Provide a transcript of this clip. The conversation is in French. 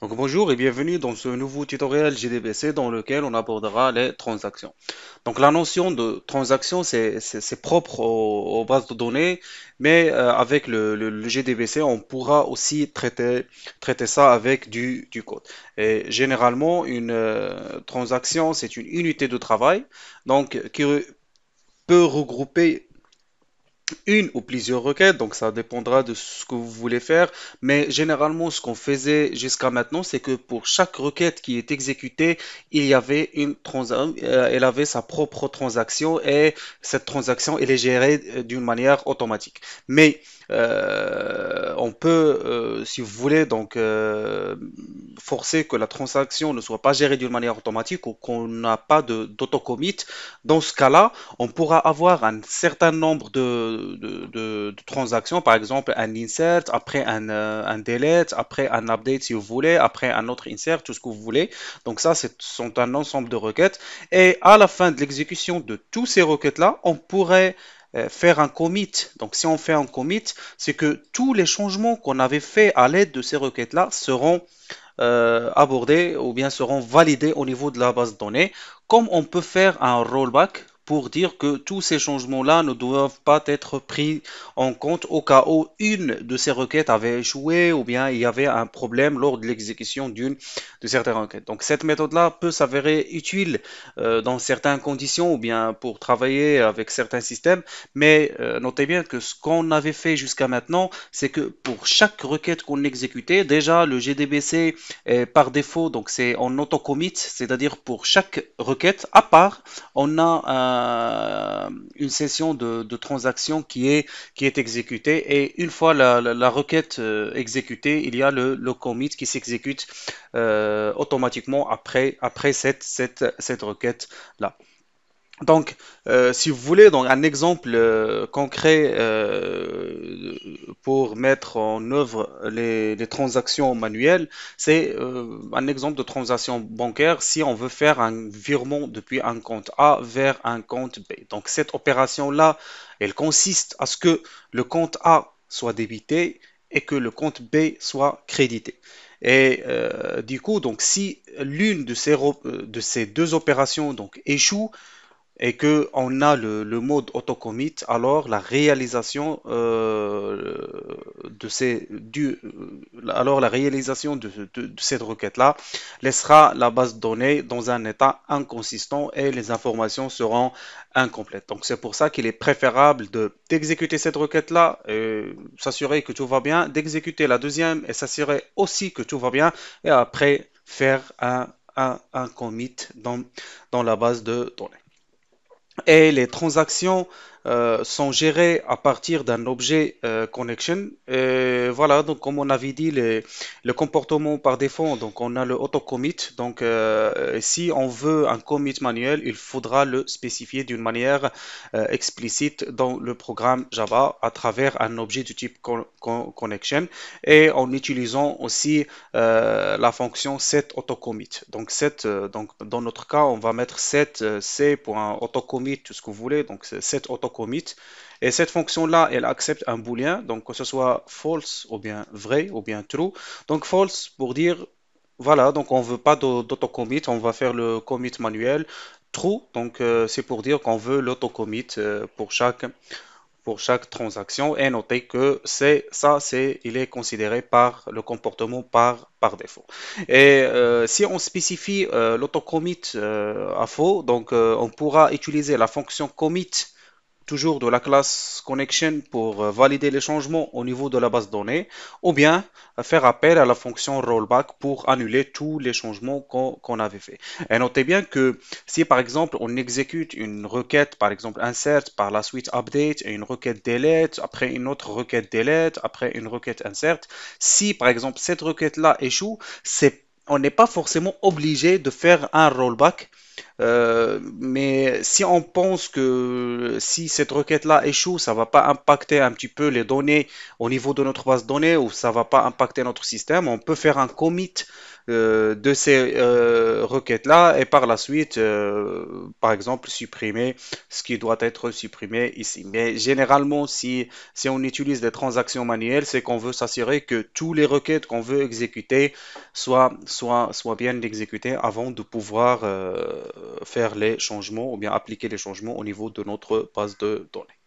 Donc bonjour et bienvenue dans ce nouveau tutoriel JDBC dans lequel on abordera les transactions. Donc la notion de transaction c'est propre aux bases de données, mais avec le JDBC on pourra aussi traiter ça avec du code. Et généralement une transaction c'est une unité de travail donc qui peut regrouper une ou plusieurs requêtes, donc ça dépendra de ce que vous voulez faire. Mais généralement, ce qu'on faisait jusqu'à maintenant, c'est que pour chaque requête qui est exécutée, il y avait elle avait sa propre transaction et cette transaction, elle est gérée d'une manière automatique. Mais on peut, si vous voulez, donc forcer que la transaction ne soit pas gérée d'une manière automatique ou qu'on n'a pas d'autocommit. Dans ce cas-là, on pourra avoir un certain nombre de transactions, par exemple un insert, après un delete, après un update si vous voulez, après un autre insert, tout ce que vous voulez. Donc ça, ce sont un ensemble de requêtes. Et à la fin de l'exécution de toutes ces requêtes-là, on pourrait faire un commit. Donc si on fait un commit, c'est que tous les changements qu'on avait fait à l'aide de ces requêtes-là seront abordés ou bien seront validés au niveau de la base de données, comme on peut faire un rollback pour dire que tous ces changements-là ne doivent pas être pris en compte au cas où une de ces requêtes avait échoué ou bien il y avait un problème lors de l'exécution d'une de certaines requêtes. Donc cette méthode-là peut s'avérer utile dans certaines conditions ou bien pour travailler avec certains systèmes, mais notez bien que ce qu'on avait fait jusqu'à maintenant, c'est que pour chaque requête qu'on exécutait, déjà le GDBC par défaut, donc c'est en auto-commit, c'est-à-dire pour chaque requête à part, on a une session de transaction qui est exécutée et une fois la requête exécutée, il y a le commit qui s'exécute automatiquement après cette requête-là. Donc, si vous voulez, donc un exemple concret pour mettre en œuvre les transactions manuelles, c'est un exemple de transaction bancaire si on veut faire un virement depuis un compte A vers un compte B. Donc, cette opération-là, elle consiste à ce que le compte A soit débité et que le compte B soit crédité. Et du coup, donc si l'une de ces deux opérations donc échoue, et que on a le mode autocommit, alors la réalisation alors la réalisation de cette requête-là laissera la base de données dans un état inconsistant et les informations seront incomplètes. Donc c'est pour ça qu'il est préférable d'exécuter cette requête-là, s'assurer que tout va bien, d'exécuter la deuxième et s'assurer aussi que tout va bien, et après faire un commit dans la base de données. Et les transactions sont gérées à partir d'un objet connection. Et voilà, donc comme on avait dit, le comportement par défaut, donc on a le auto-commit. Donc si on veut un commit manuel, il faudra le spécifier d'une manière explicite dans le programme Java à travers un objet du type connection et en utilisant aussi la fonction setAutoCommit. Donc donc dans notre cas, on va mettre set c.autocommit, tout ce que vous voulez, donc set autocommit. Et cette fonction-là, elle accepte un booléen, donc que ce soit false ou bien vrai ou bien true. Donc false pour dire voilà, donc on veut pas d'autocommit, on va faire le commit manuel. True, donc c'est pour dire qu'on veut l'autocommit pour chaque transaction et noter que il est considéré par le comportement par défaut. Et si on spécifie l'autocommit à faux, donc on pourra utiliser la fonction commit toujours de la classe connection pour valider les changements au niveau de la base de données, ou bien faire appel à la fonction rollback pour annuler tous les changements qu'on avait fait. Et notez bien que si par exemple on exécute une requête, par exemple insert par la suite update et une requête delete, après une autre requête delete, après une requête insert, si par exemple cette requête-là échoue, on n'est pas forcément obligé de faire un rollback, mais si on pense que si cette requête-là échoue, ça va pas impacter un petit peu les données au niveau de notre base de données ou ça va pas impacter notre système, on peut faire un commit de ces requêtes-là et par la suite, par exemple, supprimer ce qui doit être supprimé ici. Mais généralement, si on utilise des transactions manuelles, c'est qu'on veut s'assurer que tous les requêtes qu'on veut exécuter soient bien exécutées avant de pouvoir faire les changements ou bien appliquer les changements au niveau de notre base de données.